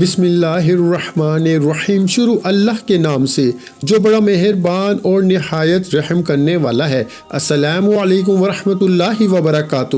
بسم اللہ الرحمن الرحیم۔ شروع اللہ کے نام سے جو بڑا مہربان اور نہایت رحم کرنے والا ہے۔ السلام علیکم ورحمۃ اللہ وبرکاتہ۔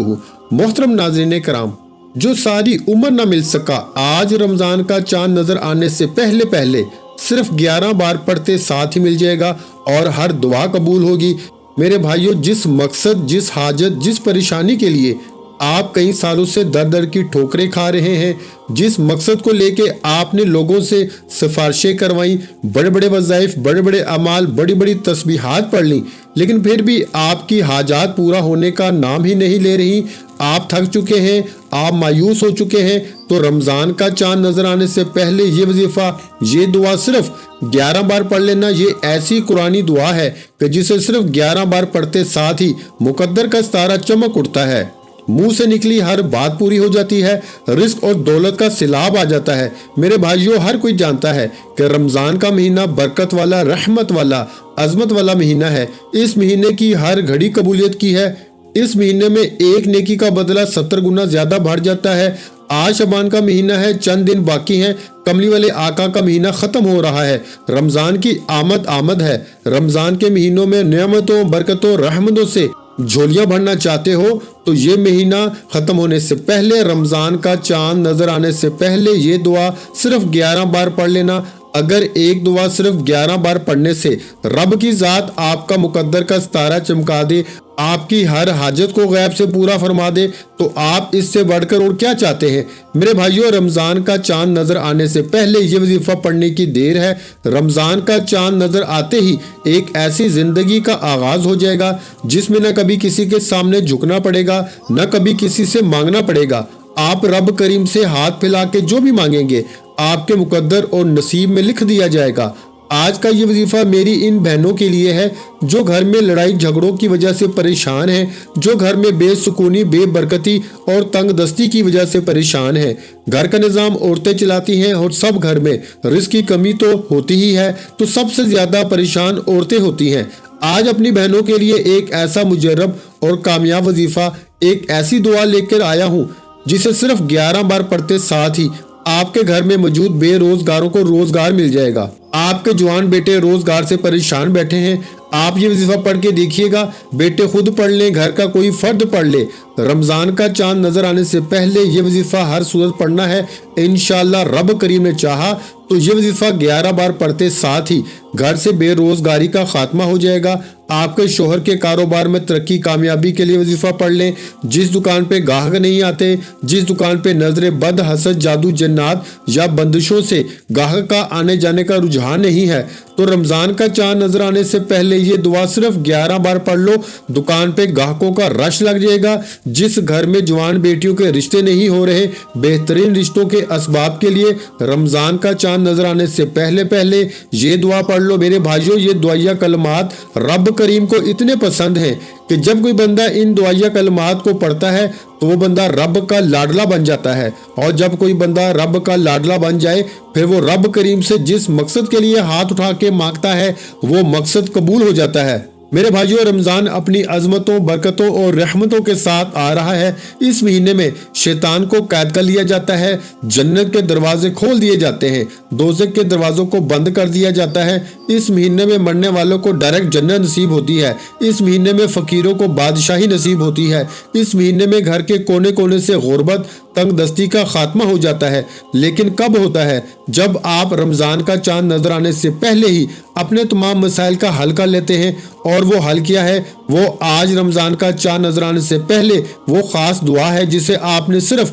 محترم ناظرین کرام، جو ساری عمر نہ مل سکا، آج رمضان کا چاند نظر آنے سے پہلے صرف 11 بار پڑھتے ساتھ ہی مل جائے گا اور ہر دعا قبول ہوگی۔ میرے بھائیوں، جس مقصد، جس حاجت، جس پریشانی کے لیے آپ کئی سالوں سے در کی ٹھوکریں کھا رہے ہیں، جس مقصد کو لے کے آپ نے لوگوں سے سفارشیں کروائیں، بڑے بڑے وظائف، بڑے بڑے اعمال، بڑی بڑی تسبیحات پڑھ لیں، لیکن پھر بھی آپ کی حاجات پورا ہونے کا نام ہی نہیں لے رہی، آپ تھک چکے ہیں، آپ مایوس ہو چکے ہیں، تو رمضان کا چاند نظر آنے سے پہلے یہ وظیفہ، یہ دعا صرف 11 بار پڑھ لینا۔ یہ ایسی قرآنی دعا ہے کہ جسے صرف 11 بار پڑھتے ساتھ ہی مقدر کا ستارہ چمک اٹھتا ہے، منہ سے نکلی ہر بات پوری ہو جاتی ہے، رزق اور دولت کا سیلاب آ جاتا ہے۔ میرے بھائیوں، ہر کوئی جانتا ہے کہ رمضان کا مہینہ برکت والا، رحمت والا، عظمت والا مہینہ ہے۔ اس مہینے کی ہر گھڑی قبولیت کی ہے۔ اس مہینے میں ایک نیکی کا بدلہ 70 گنا زیادہ بڑھ جاتا ہے۔ آج شعبان کا مہینہ ہے، چند دن باقی ہیں، کملی والے آقا کا مہینہ ختم ہو رہا ہے۔ رمضان کی آمد ہے۔ رمضان کے مہینوں میں نعمتوں، برکتوں، رحمتوں سے جھولیاں بھرنا چاہتے ہو تو یہ مہینہ ختم ہونے سے پہلے، رمضان کا چاند نظر آنے سے پہلے یہ دعا صرف 11 بار پڑھ لینا۔ اگر ایک دعا صرف 11 بار پڑھنے سے رب کی ذات آپ کا مقدر کا ستارہ چمکا دے، آپ کی ہر حاجت کو غیب سے پورا فرما دے، تو آپ اس سے بڑھ کر اور کیا چاہتے ہیں؟ میرے بھائیوں، رمضان کا چاند نظر آنے سے پہلے یہ وظیفہ پڑھنے کی دیر ہے۔ رمضان کا چاند نظر آتے ہی ایک ایسی زندگی کا آغاز ہو جائے گا جس میں نہ کبھی کسی کے سامنے جھکنا پڑے گا، نہ کبھی کسی سے مانگنا پڑے گا۔ آپ رب کریم سے ہاتھ پھیلا کے جو بھی مانگیں گے، آپ کے مقدر اور نصیب میں لکھ دیا جائے گا۔ آج کا یہ وظیفہ میری ان بہنوں کے لیے ہے جو گھر میں لڑائی جھگڑوں کی وجہ سے پریشان ہیں، جو گھر میں بے سکونی، بے برکتی اور تنگ دستی کی وجہ سے پریشان ہیں۔ گھر کا نظام عورتیں چلاتی ہیں اور سب گھر میں رزق کی کمی تو ہوتی ہی ہے، تو سب سے زیادہ پریشان عورتیں ہوتی ہیں۔ آج اپنی بہنوں کے لیے ایک ایسا مجرب اور کامیاب وظیفہ، ایک ایسی دعا لے کر آیا ہوں جسے صرف 11 بار پڑھتے ساتھ ہی آپ کے گھر میں موجود بے روزگاروں کو روزگار مل جائے گا۔ آپ کے جوان بیٹے روزگار سے پریشان بیٹھے ہیں، آپ یہ وظیفہ پڑھ کے دیکھیے گا۔ بیٹے خود پڑھ لیں، گھر کا کوئی فرد پڑھ لے، رمضان کا چاند نظر آنے سے پہلے یہ وظیفہ ہر صورت پڑھنا ہے۔ انشاءاللہ رب کریم نے چاہا تو یہ وظیفہ 11 بار پڑھتے ساتھ ہی گھر سے بے روزگاری کا خاتمہ ہو جائے گا۔ آپ کے شوہر کے کاروبار میں ترقی، کامیابی کے لیے وظیفہ پڑھ لیں۔ جس دکان پہ گاہک نہیں آتے، جس دکان پہ نظر بد، حسد، جادو، جنات یا بندشوں سے گاہک کا آنے جانے کا رجحان نہیں ہے، تو رمضان کا چاند نظر آنے سے پہلے یہ دعا صرف 11 بار پڑھ لو، دکان پہ گاہکوں کا رش لگ جائے گا۔ جس گھر میں جوان بیٹیوں کے رشتے نہیں ہو رہے، بہترین رشتوں کے اسباب کے لیے رمضان کا چاند نظر آنے سے پہلے یہ دعا پڑھ لو۔ میرے بھائیوں، یہ دعائیہ کلمات رب کریم کو اتنے پسند ہیں کہ جب کوئی بندہ ان دعائیہ کلمات کو پڑھتا ہے تو وہ بندہ رب کا لاڈلا بن جاتا ہے، اور جب کوئی بندہ رب کا لاڈلا بن جائے، پھر وہ رب کریم سے جس مقصد کے لیے ہاتھ اٹھا کے مانگتا ہے وہ مقصد قبول ہو جاتا ہے۔ میرے بھائیوں، رمضان اپنی عظمتوں، برکتوں اور رحمتوں کے ساتھ آ رہا ہے۔ اس مہینے میں شیطان کو قید کر لیا جاتا ہے، جنت کے دروازے کھول دیے جاتے ہیں، دوزخ کے دروازوں کو بند کر دیا جاتا ہے۔ اس مہینے میں مرنے والوں کو ڈائریکٹ جنت نصیب ہوتی ہے۔ اس مہینے میں فقیروں کو بادشاہی نصیب ہوتی ہے۔ اس مہینے میں گھر کے کونے کونے سے غربت، تنگ دستی کا خاتمہ ہو جاتا ہے۔ لیکن کب ہوتا ہے؟ جب آپ رمضان کا چاند نظر آنے سے پہلے ہی اپنے تمام مسائل کا حل کر لیتے ہیں۔ اور وہ حل کیا ہے؟ وہ آج رمضان کا چاند نظر آنے سے پہلے وہ خاص دعا ہے جسے آپ نے صرف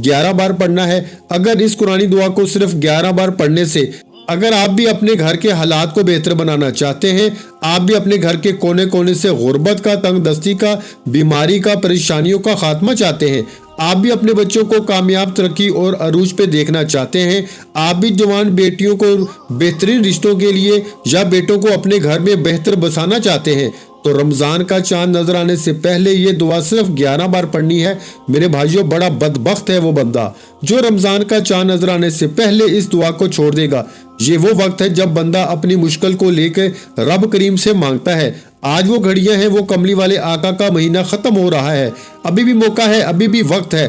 11 بار پڑھنا ہے۔ اگر اس قرآنی دعا کو صرف 11 بار پڑھنے سے اگر آپ بھی اپنے گھر کے حالات کو بہتر بنانا چاہتے ہیں، آپ بھی اپنے گھر کے کونے کونے سے غربت کا، تنگ دستی کا، بیماری کا، پریشانیوں کا خاتمہ چاہتے ہیں، آپ بھی اپنے بچوں کو کامیاب، ترقی اور عروج پہ دیکھنا چاہتے ہیں، آپ بھی جوان بیٹیوں کو بہترین رشتوں کے لیے یا بیٹوں کو اپنے گھر میں بہتر بسانا چاہتے ہیں، تو رمضان کا چاند نظر آنے سے پہلے یہ دعا صرف 11 بار پڑھنی ہے۔ میرے بھائیوں، بڑا بدبخت ہے وہ بندہ جو رمضان کا چاند نظر آنے سے پہلے اس دعا کو چھوڑ دے گا۔ یہ وہ وقت ہے جب بندہ اپنی مشکل کو لے کے رب کریم سے مانگتا ہے۔ آج وہ گھڑیاں ہیں، وہ کملی والے آقا کا مہینہ ختم ہو رہا ہے، ابھی بھی موقع ہے، ابھی بھی وقت ہے۔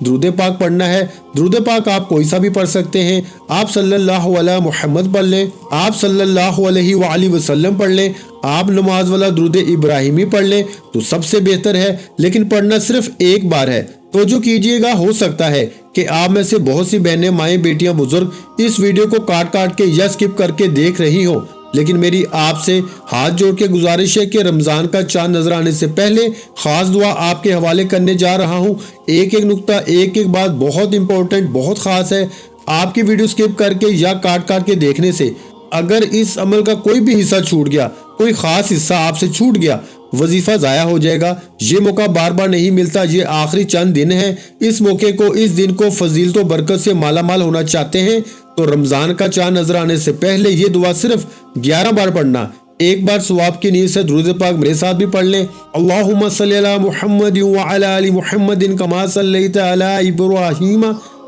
درود پاک پڑھنا ہے۔ درود پاک آپ کوئی سا بھی پڑھ سکتے ہیں، آپ صلی اللہ علیہ محمد پڑھ لیں، آپ صلی اللہ علیہ وآلہ وسلم پڑھ لیں، آپ نماز والا درود ابراہیمی پڑھ لیں تو سب سے بہتر ہے، لیکن پڑھنا صرف ایک بار ہے۔ توجہ کیجئے گا، ہو سکتا ہے کہ آپ میں سے بہت سی بہنیں، مائیں، بیٹیاں، بزرگ اس ویڈیو کو کاٹ کے یا سکپ کر کے دیکھ رہی ہوں، لیکن میری آپ سے ہاتھ جوڑ کے گزارش ہے کہ رمضان کا چاند نظر آنے سے پہلے خاص دعا آپ کے حوالے کرنے جا رہا ہوں۔ ایک ایک نقطہ، ایک ایک بات بہت امپورٹنٹ، بہت خاص ہے۔ آپ کی ویڈیو سکپ کر کے یا کاٹ کے دیکھنے سے اگر اس عمل کا کوئی بھی حصہ چھوٹ گیا، کوئی خاص حصہ آپ سے چھوٹ گیا، وظیفہ ضائع ہو جائے گا۔ یہ موقع بار بار نہیں ملتا، یہ آخری چند دن ہے۔ اس موقع کو، اس دن کو فضیلت و برکت سے مالا مال ہونا چاہتے ہیں تو رمضان کا چاند نظر آنے سے پہلے یہ دعا صرف 11 بار پڑھنا۔ ایک بار ثواب کی نیت سے درود پاک میرے ساتھ بھی پڑھ لیں۔ اللہم صلی علی محمد وعلی آل محمد کما صلیت علی ابراہیم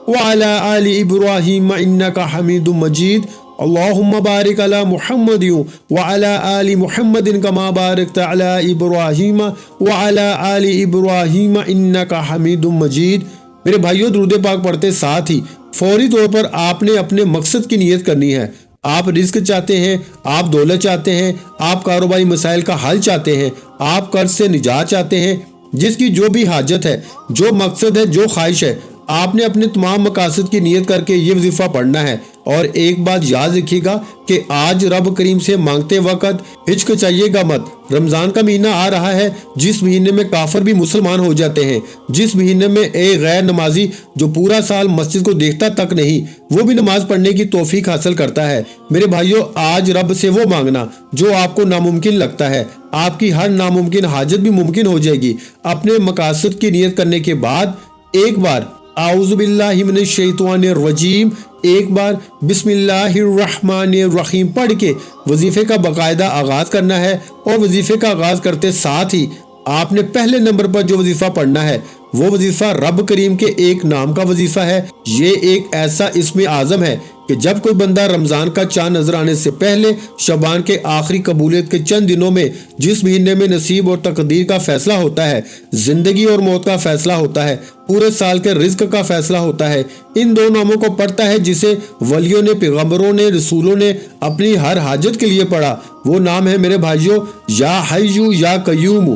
وعلی آل ابراہیم انک حمید مجید۔ اللہم بارک علی محمد وعلی آل محمد کما بارکت علی ابراہیم وعلی آل ابراہیم انک حمید مجید۔ میرے بھائیوں، درود پاک پڑھتے ساتھ ہی فوری طور پر آپ نے اپنے مقصد کی نیت کرنی ہے۔ آپ رزق چاہتے ہیں، آپ دولت چاہتے ہیں، آپ کاروباری مسائل کا حل چاہتے ہیں، آپ قرض سے نجات چاہتے ہیں، جس کی جو بھی حاجت ہے، جو مقصد ہے، جو خواہش ہے، آپ نے اپنے تمام مقاصد کی نیت کر کے یہ وظیفہ پڑھنا ہے۔ اور ایک بات یاد رکھیے گا کہ آج رب کریم سے مانگتے وقت ہچکچائیے گا مت۔ رمضان کا مہینہ آ رہا ہے جس مہینے میں کافر بھی مسلمان ہو جاتے ہیں، جس مہینے میں ایک غیر نمازی جو پورا سال مسجد کو دیکھتا تک نہیں، وہ بھی نماز پڑھنے کی توفیق حاصل کرتا ہے۔ میرے بھائیوں، آج رب سے وہ مانگنا جو آپ کو ناممکن لگتا ہے، آپ کی ہر ناممکن حاجت بھی ممکن ہو جائے گی۔ اپنے مقاصد کی نیت کرنے کے بعد ایک بار اعوذ باللہ من الشیطان الرجیم، ایک بار بسم اللہ الرحمن الرحیم پڑھ کے وظیفے کا باقاعدہ آغاز کرنا ہے۔ اور وظیفے کا آغاز کرتے ساتھ ہی آپ نے پہلے نمبر پر جو وظیفہ پڑھنا ہے وہ وظیفہ رب کریم کے ایک نام کا وظیفہ ہے۔ یہ ایک ایسا اسم اعظم ہے کہ جب کوئی بندہ رمضان کا چاند نظر آنے سے پہلے شعبان کے آخری قبولیت کے چند دنوں میں، جس مہینے میں نصیب اور تقدیر کا فیصلہ ہوتا ہے، زندگی اور موت کا فیصلہ ہوتا ہے، پورے سال کے رزق کا فیصلہ ہوتا ہے، ان دو ناموں کو پڑھتا ہے جسے ولیوں نے، پیغمبروں نے، رسولوں نے اپنی ہر حاجت کے لیے پڑھا۔ وہ نام ہے میرے بھائیوں یا حیو یا قیوم۔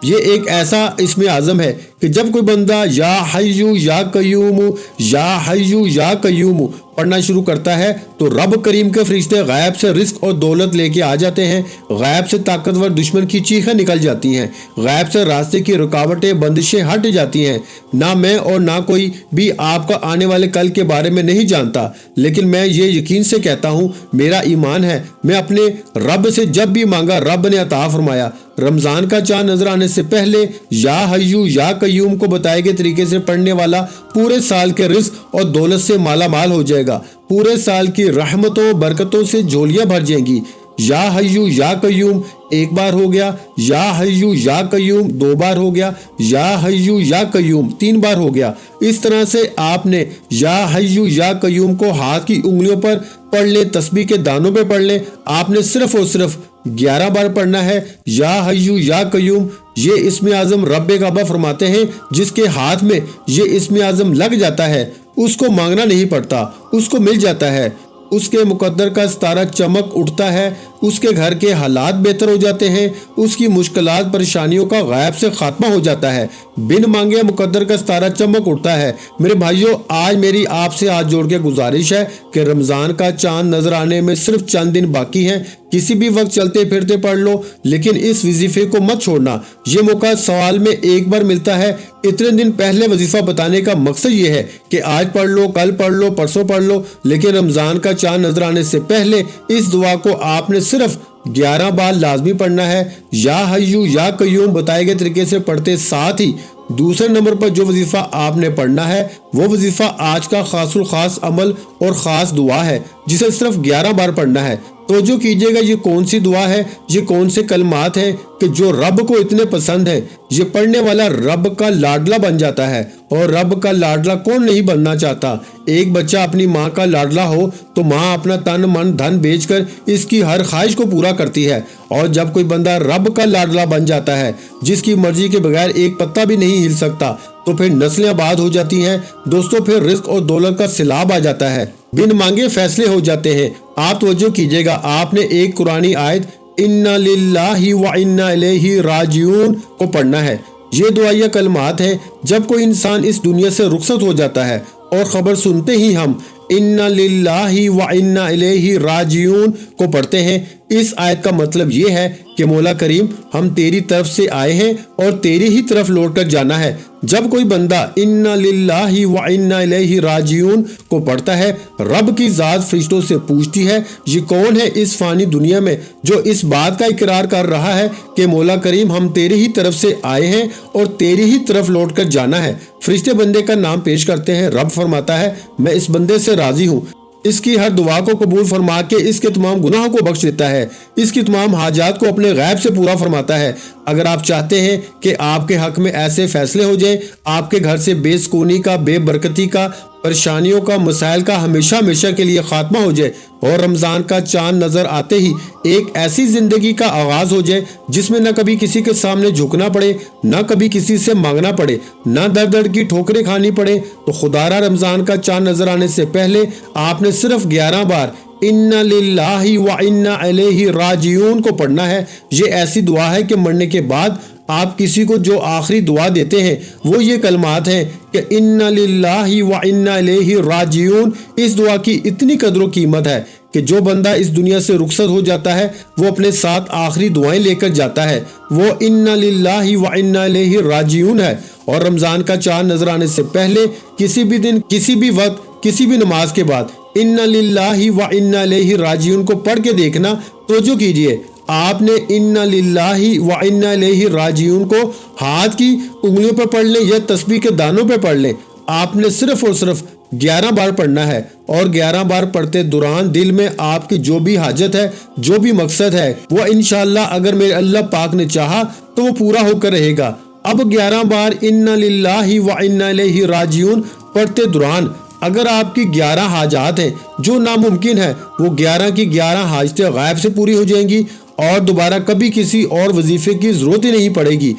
یہ ایک ایسا اسم اعظم ہے کہ جب کوئی بندہ یا حیو یا قیوم، یا حیو یا قیوم پڑھنا شروع کرتا ہے تو رب کریم کے فرشتے غیب سے رزق اور دولت لے کے آ جاتے ہیں، غیب سے طاقتور دشمن کی چیخیں نکل جاتی ہیں، غیب سے راستے کی رکاوٹیں، بندشیں ہٹ جاتی ہیں۔ نہ میں اور نہ کوئی بھی آپ کا آنے والے کل کے بارے میں نہیں جانتا، لیکن میں یہ یقین سے کہتا ہوں، میرا ایمان ہے، میں اپنے رب سے جب بھی مانگا رب نے عطا فرمایا۔ رمضان کا چاند نظر آنے سے پہلے یا حیو یا قیوم کو بتائے گئے طریقے سے پڑھنے والا پورے سال کے رزق اور دولت سے مالا مال ہو جائے گا، پورے سال کی رحمتوں برکتوں سے جھولیاں بھر جائیں گی۔ یا حیو یا قیوم ایک بار ہو گیا، یا حیو یا قیوم 2 بار ہو گیا، یا حیو یا قیوم 3 بار ہو گیا۔ اس طرح سے آپ نے یا حیو یا قیوم کو ہاتھ کی انگلیوں پر پڑھ لیں، تسبیح کے دانوں پہ پڑھ لیں۔ آپ نے صرف اور صرف 11 بار پڑھنا ہے یا حیو یا قیوم۔ یہ اسم اعظم رب کعبہ فرماتے ہیں جس کے ہاتھ میں یہ اسم اعظم لگ جاتا ہے اس کو مانگنا نہیں پڑتا، اس کو مل جاتا ہے، اس کے مقدر کا ستارہ چمک اٹھتا ہے، اس کے گھر کے حالات بہتر ہو جاتے ہیں، اس کی مشکلات پریشانیوں کا غیب سے خاتمہ ہو جاتا ہے، بن مانگے مقدر کا ستارہ چمک اٹھتا ہے۔ میرے بھائیوں، آج میری آپ سے ہاتھ جوڑ کے گزارش ہے کہ رمضان کا چاند نظر آنے میں صرف چند دن باقی ہیں، کسی بھی وقت چلتے پھرتے پڑھ لو، لیکن اس وظیفے کو مت چھوڑنا۔ یہ موقع سوال میں ایک بار ملتا ہے۔ اتنے دن پہلے وظیفہ بتانے کا مقصد یہ ہے کہ آج پڑھ لو، کل پڑھ لو، پرسوں پڑھ لو، لیکن رمضان کا چاند نظر آنے سے پہلے اس دعا کو آپ نے صرف 11 بار لازمی پڑھنا ہے۔ یا حیو یا قیوم بتائے گئے طریقے سے پڑھتے ساتھ ہی دوسرے نمبر پر جو وظیفہ آپ نے پڑھنا ہے وہ وظیفہ آج کا خاص الخاص عمل اور خاص دعا ہے جسے صرف 11 بار پڑھنا ہے۔ توجہ کیجیے گا یہ کون سی دعا ہے، یہ کون سے کلمات ہیں کہ جو رب کو اتنے پسند ہیں۔ یہ پڑھنے والا رب کا لاڈلا بن جاتا ہے، اور رب کا لاڈلا کون نہیں بننا چاہتا۔ ایک بچہ اپنی ماں کا لاڈلا ہو تو ماں اپنا تن من دھن بیچ کر اس کی ہر خواہش کو پورا کرتی ہے، اور جب کوئی بندہ رب کا لاڈلا بن جاتا ہے جس کی مرضی کے بغیر ایک پتا بھی نہیں ہل سکتا، تو پھر نسلیں آباد ہو جاتی ہیں دوستوں، پھر رزق اور دولت کا سیلاب آ جاتا ہے، بن مانگے فیصلے ہو جاتے ہیں۔ آپ توجہ کیجیے گا، آپ نے ایک قرآنی آیت اِنَّا لِلَّهِ وَإِنَّا إِلَيْهِ رَاجِعُونَ کو پڑھنا ہے۔ یہ دعائیہ کلمات ہیں جب کوئی انسان اس دنیا سے رخصت ہو جاتا ہے اور خبر سنتے ہی ہم اِنَّا لِلَّهِ وَإِنَّا إِلَيْهِ رَاجِعُونَ کو پڑھتے ہیں۔ اس آیت کا مطلب یہ ہے کہ مولا کریم ہم تیری طرف سے آئے ہیں اور تیری ہی طرف لوٹ کر جانا ہے۔ جب کوئی بندہ اِنَّا لِلَّهِ وَإِنَّا إِلَيْهِ رَاجِعُونَ کو پڑھتا ہے، رب کی ذات فرشتوں سے پوچھتی ہے یہ کون ہے اس فانی دنیا میں جو اس بات کا اقرار کر رہا ہے کہ مولا کریم ہم تیری ہی طرف سے آئے ہیں اور تیری ہی طرف لوٹ کر جانا ہے۔ فرشتے بندے کا نام پیش کرتے ہیں، رب فرماتا ہے میں اس بندے سے راضی ہوں، اس کی ہر دعا کو قبول فرما کے اس کے تمام گناہوں کو بخش دیتا ہے، اس کی تمام حاجات کو اپنے غیب سے پورا فرماتا ہے۔ اگر آپ چاہتے ہیں کہ آپ کے حق میں ایسے فیصلے ہو جائیں، آپ کے گھر سے بے سکونی کا، بے برکتی کا، پریشانیوں کا، مسائل کا ہمیشہ ہمیشہ کے لیے خاتمہ ہو جائے، اور رمضان کا چاند نظر آتے ہی ایک ایسی زندگی کا آغاز ہو جائے جس میں نہ کبھی کسی کے سامنے جھکنا پڑے، نہ کبھی کسی سے مانگنا پڑے، نہ در در کی ٹھوکریں کھانی پڑے، تو خدارا رمضان کا چاند نظر آنے سے پہلے آپ نے صرف 11 بار اِنَّا لِلَّهِ وَإِنَّا إِلَيْهِ رَاجِعُونَ کو پڑھنا ہے۔ یہ ایسی دعا ہے کہ مرنے کے بعد آپ کسی کو جو آخری دعا دیتے ہیں وہ یہ کلمات ہیں کہ اِنَّا لِلَّهِ وَإِنَّا إِلَيْهِ رَاجِعُونَ۔ اس دعا کی اتنی قدر و قیمت ہے کہ جو بندہ اس دنیا سے رخصت ہو جاتا ہے وہ اپنے ساتھ آخری دعائیں لے کر جاتا ہے، وہ اِنَّا لِلَّهِ وَإِنَّا إِلَيْهِ رَاجِعُونَ ہے۔ اور رمضان کا چاند نظر آنے سے پہلے کسی بھی دن، کسی بھی وقت، کسی بھی نماز کے بعد اِنَّا لِلَّهِ وَإِنَّا إِلَيْهِ رَاجِعُونَ کو پڑھ کے دیکھنا۔ توجہ کیجئے، آپ نے اِنَّا لِلَّهِ وَإِنَّا إِلَيْهِ رَاجِعُونَ کو ہاتھ کی انگلیوں پہ پڑھ لیں یا تسبیح کے دانوں پہ پڑھ لیں، آپ نے صرف اور صرف 11 بار پڑھنا ہے، اور 11 بار پڑھتے دوران دل میں آپ کی جو بھی حاجت ہے، جو بھی مقصد ہے، وہ انشاءاللہ اگر میرے اللہ پاک نے چاہا تو وہ پورا ہو کر رہے گا۔ اب 11 بار اِنَّا لِلَّهِ وَإِنَّا إِلَيْهِ رَاجِعُونَ پڑھتے دوران اگر آپ کی 11 حاجات ہیں جو ناممکن ہے، وہ 11 کی 11 حاجتیں غائب سے پوری ہو جائیں گی، اور دوبارہ کبھی کسی اور وظیفے کی ضرورت ہی نہیں پڑے گی۔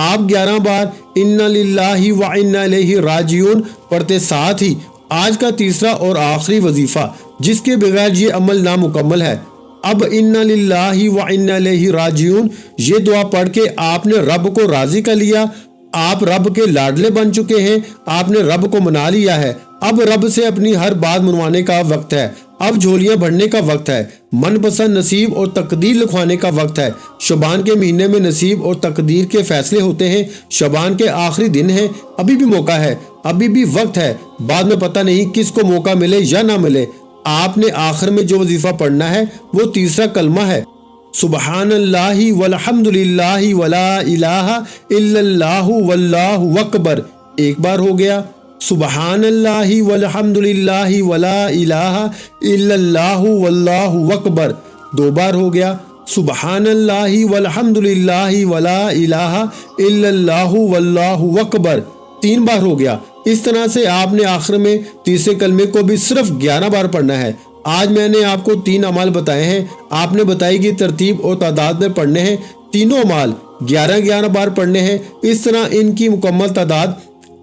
آپ 11 بار اِنَّا لِلَّهِ وَإِنَّا إِلَيْهِ رَاجِعُونَ پڑھتے ساتھ ہی آج کا تیسرا اور آخری وظیفہ جس کے بغیر یہ عمل نامکمل ہے، اب اِنَّا لِلَّهِ وَإِنَّا إِلَيْهِ رَاجِعُونَ یہ دعا پڑھ کے آپ نے رب کو راضی کر لیا، آپ رب کے لاڈلے بن چکے ہیں، آپ نے رب کو منا لیا ہے۔ اب رب سے اپنی ہر بات منوانے کا وقت ہے، اب جھولیاں بھرنے کا وقت ہے، من پسند نصیب اور تقدیر لکھوانے کا وقت ہے۔ شعبان کے مہینے میں نصیب اور تقدیر کے فیصلے ہوتے ہیں، شعبان کے آخری دن ہیں، ابھی بھی موقع ہے، ابھی بھی وقت ہے، بعد میں پتہ نہیں کس کو موقع ملے یا نہ ملے۔ آپ نے آخر میں جو وظیفہ پڑھنا ہے وہ تیسرا کلمہ ہے، سبحان اللہ والحمد للہ ولا الہ الا اللہ واللہ اکبر۔ ایک بار ہو گیا، سبحان اللہ والحمد للہ ولا الہ الا اللہ واللہ اکبر۔ 2 بار ہو گیا، سبحان اللہ والحمد للہ ولا الہ الا اللہ واللہ اکبر۔ 3 بار ہو گیا۔ اس طرح سے آپ نے آخر میں تیسرے کلمے کو بھی صرف 11 بار پڑھنا ہے۔ آج میں نے آپ کو 3 اعمال بتائے ہیں، آپ نے بتائی گئی ترتیب اور تعداد میں پڑھنے ہیں۔ تینوں اعمال 11 بار پڑھنے ہیں، اس طرح ان کی مکمل تعداد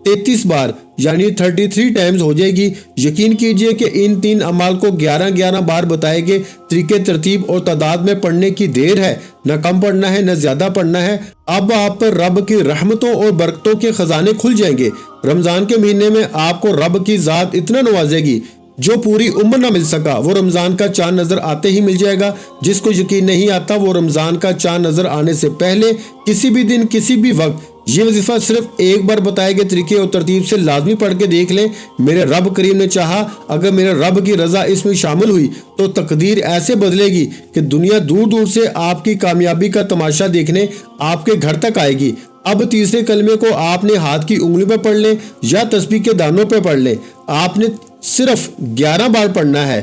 33 بار یعنی 33 ٹائمز ہو جائے گی۔ یقین کیجئے کہ ان 3 اعمال کو 11 بار بتائے گئے طریقے ترتیب اور تعداد میں پڑھنے کی دیر ہے، نہ کم پڑھنا ہے نہ زیادہ پڑھنا ہے۔ اب آپ پر رب کی رحمتوں اور برکتوں کے خزانے کھل جائیں گے۔ رمضان کے مہینے میں آپ کو رب کی ذات اتنا نوازے گی جو پوری عمر نہ مل سکا، وہ رمضان کا چاند نظر آتے ہی مل جائے گا۔ جس کو یقین نہیں آتا وہ رمضان کا چاند نظر آنے سے پہلے کسی بھی دن کسی بھی وقت یہ وظیفہ صرف ایک بار بتائے گئے طریقے اور ترتیب سے لازمی پڑھ کے دیکھ لیں۔ میرے رب کریم نے چاہا، اگر میرے رب کی رضا اس میں شامل ہوئی تو تقدیر ایسے بدلے گی کہ دنیا دور دور سے آپ کی کامیابی کا تماشا دیکھنے آپ کے گھر تک آئے گی۔ اب تیسرے کلمے کو آپ نے ہاتھ کی انگلی پہ پڑھ لیں یا تسبیح کے دانوں پہ پڑھ لیں۔ آپ نے صرف 11 بار پڑھنا ہے،